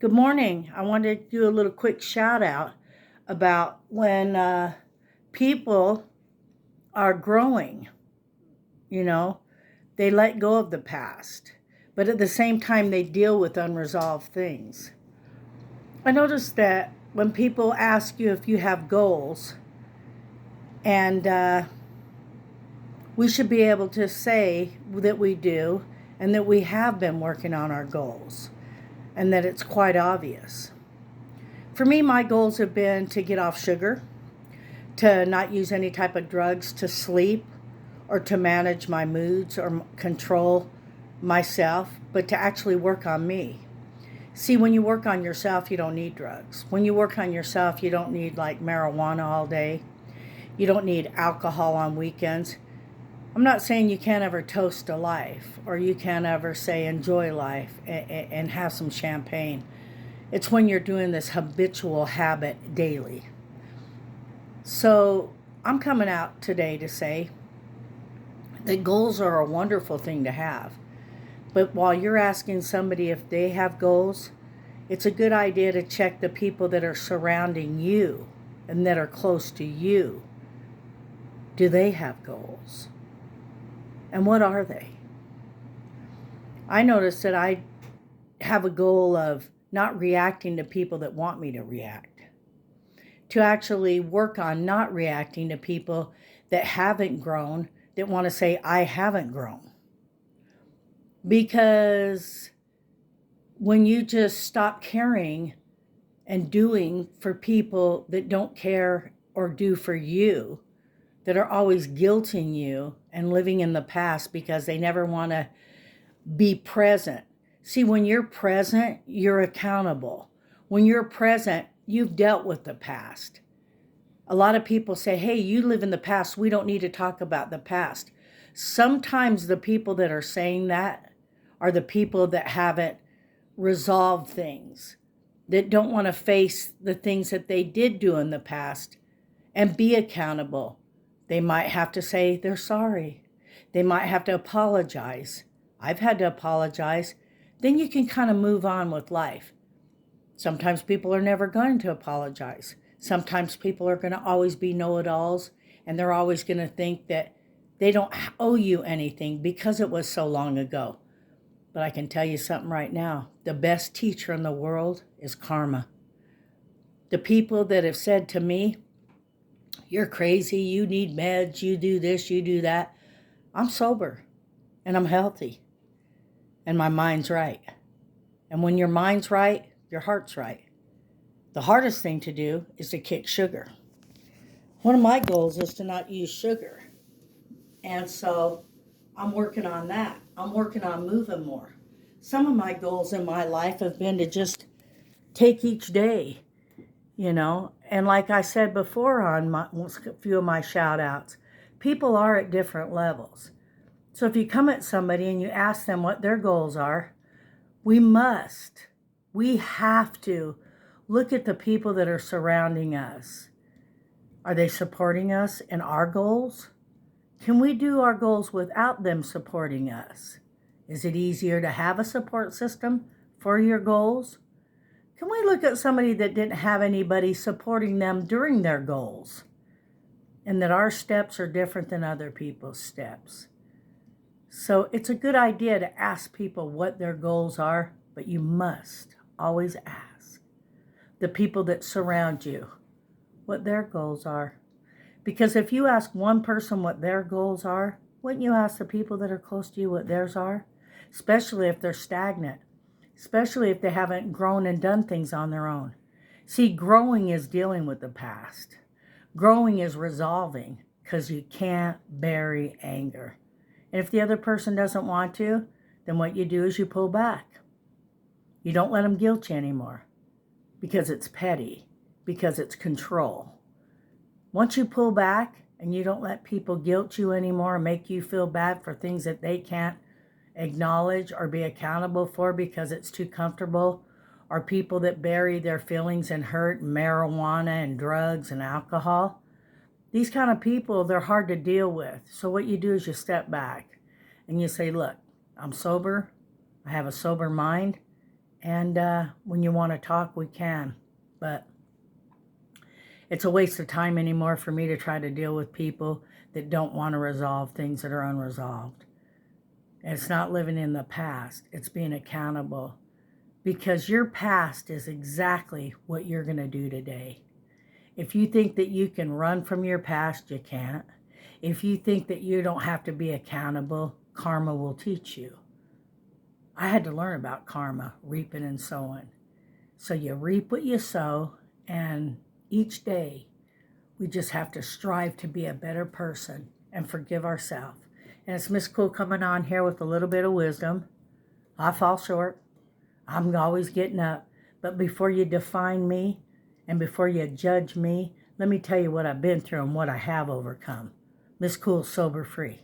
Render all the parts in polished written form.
Good morning. I wanted to do a little quick shout out about when people are growing, you know, they let go of the past, but at the same time, they deal with unresolved things. I noticed that when people ask you if you have goals, and we should be able to say that we do and that we have been working on our goals and that it's quite obvious. For me, my goals have been to get off sugar, to not use any type of drugs, to sleep, or to manage my moods or control myself, but to actually work on me. See, when you work on yourself, you don't need drugs. When you work on yourself, you don't need like marijuana all day. You don't need alcohol on weekends. I'm not saying you can't ever toast a life or you can't ever say enjoy life and have some champagne. It's when you're doing this habitual habit daily. So I'm coming out today to say that goals are a wonderful thing to have. But while you're asking somebody if they have goals, it's a good idea to check the people that are surrounding you and that are close to you. Do they have goals? And what are they? I noticed that I have a goal of not reacting to people that want me to react, to actually work on not reacting to people that haven't grown, that want to say, I haven't grown. Because when you just stop caring and doing for people that don't care or do for you, that are always guilting you and living in the past because they never want to be present. See, when you're present, you're accountable. When you're present, you've dealt with the past. A lot of people say, hey, you live in the past. We don't need to talk about the past. Sometimes the people that are saying that are the people that haven't resolved things, that don't want to face the things that they did do in the past and be accountable. They might have to say they're sorry. They might have to apologize. I've had to apologize. Then you can kind of move on with life. Sometimes people are never going to apologize. Sometimes people are going to always be know-it-alls, and they're always going to think that they don't owe you anything because it was so long ago. But I can tell you something right now. The best teacher in the world is karma. The people that have said to me, you're crazy, you need meds, you do this, you do that. I'm sober and I'm healthy and my mind's right. And when your mind's right, your heart's right. The hardest thing to do is to kick sugar. One of my goals is to not use sugar. And so I'm working on that. I'm working on moving more. Some of my goals in my life have been to just take each day, And like I said before on a few of my shout outs, people are at different levels. So if you come at somebody and you ask them what their goals are, we have to look at the people that are surrounding us. Are they supporting us in our goals? Can we do our goals without them supporting us? Is it easier to have a support system for your goals? Can we look at somebody that didn't have anybody supporting them during their goals? And that our steps are different than other people's steps. So it's a good idea to ask people what their goals are, but you must always ask the people that surround you what their goals are. Because if you ask one person what their goals are, wouldn't you ask the people that are close to you what theirs are? Especially if they're stagnant. Especially if they haven't grown and done things on their own. See, growing is dealing with the past. Growing is resolving because you can't bury anger. And if the other person doesn't want to, then what you do is you pull back. You don't let them guilt you anymore because it's petty, because it's control. Once you pull back and you don't let people guilt you anymore and make you feel bad for things that they can't acknowledge or be accountable for because it's too comfortable, or people that bury their feelings and hurt in marijuana and drugs and alcohol, these kind of people, they're hard to deal with. So what you do is you step back and you say, look, I'm sober. I have a sober mind. And when you want to talk, we can. But it's a waste of time anymore for me to try to deal with people that don't want to resolve things that are unresolved. And it's not living in the past. It's being accountable. Because your past is exactly what you're going to do today. If you think that you can run from your past, you can't. If you think that you don't have to be accountable, karma will teach you. I had to learn about karma, reaping and sowing. So you reap what you sow, and each day we just have to strive to be a better person and forgive ourselves. And it's Miss Cool coming on here with a little bit of wisdom. I fall short. I'm always getting up. But before you define me and before you judge me, let me tell you what I've been through and what I have overcome. Miss Cool sober free.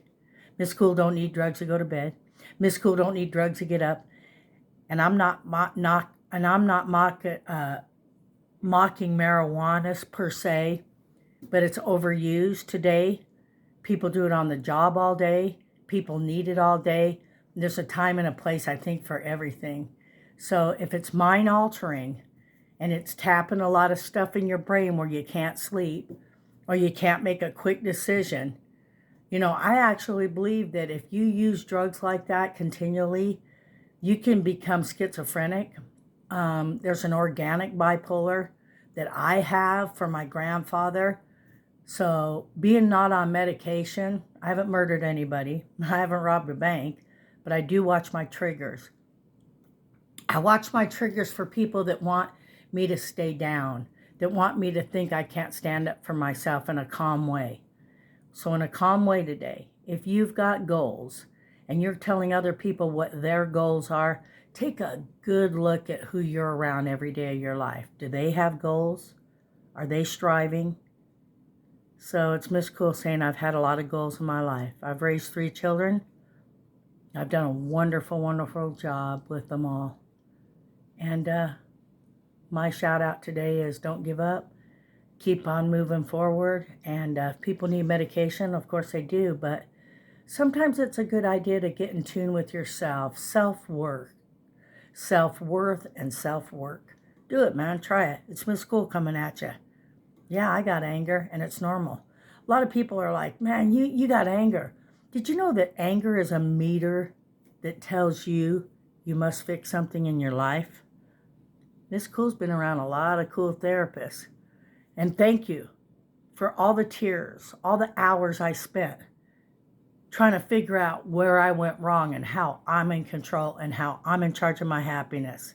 Miss Cool don't need drugs to go to bed. Miss Cool don't need drugs to get up. And I'm not mocking marijuana per se, but it's overused today. People do it on the job all day. People need it all day. There's a time and a place, I think, for everything. So if it's mind altering and it's tapping a lot of stuff in your brain where you can't sleep or you can't make a quick decision, I actually believe that if you use drugs like that continually, you can become schizophrenic. There's an organic bipolar that I have from my grandfather. So being not on medication, I haven't murdered anybody. I haven't robbed a bank, but I do watch my triggers. I watch my triggers for people that want me to stay down, that want me to think I can't stand up for myself in a calm way. So in a calm way today, if you've got goals and you're telling other people what their goals are, take a good look at who you're around every day of your life. Do they have goals? Are they striving? So it's Miss Cool saying I've had a lot of goals in my life. I've raised 3 children. I've done a wonderful, wonderful job with them all. And my shout out today is don't give up. Keep on moving forward. And if people need medication, of course they do. But sometimes it's a good idea to get in tune with yourself. Self-worth and self-work. Do it, man. Try it. It's Miss Cool coming at you. Yeah, I got anger, and it's normal. A lot of people are like, man, you got anger. Did you know that anger is a meter that tells you must fix something in your life? Miss Cool's been around a lot of cool therapists. And thank you for all the tears, all the hours I spent trying to figure out where I went wrong and how I'm in control and how I'm in charge of my happiness.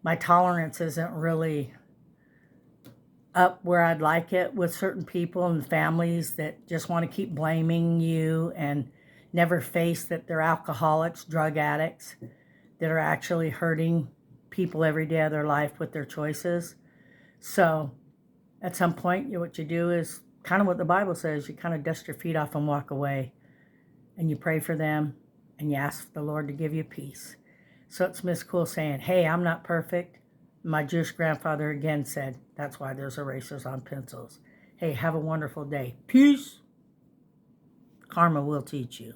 My tolerance isn't really up where I'd like it with certain people and families that just want to keep blaming you and never face that they're alcoholics, drug addicts, that are actually hurting people every day of their life with their choices. So at some point, what you do is kind of what the Bible says. You kind of dust your feet off and walk away. And you pray for them. And you ask the Lord to give you peace. So it's Miss Cool saying, hey, I'm not perfect. My Jewish grandfather again said, that's why there's erasers on pencils. Hey, have a wonderful day. Peace. Karma will teach you.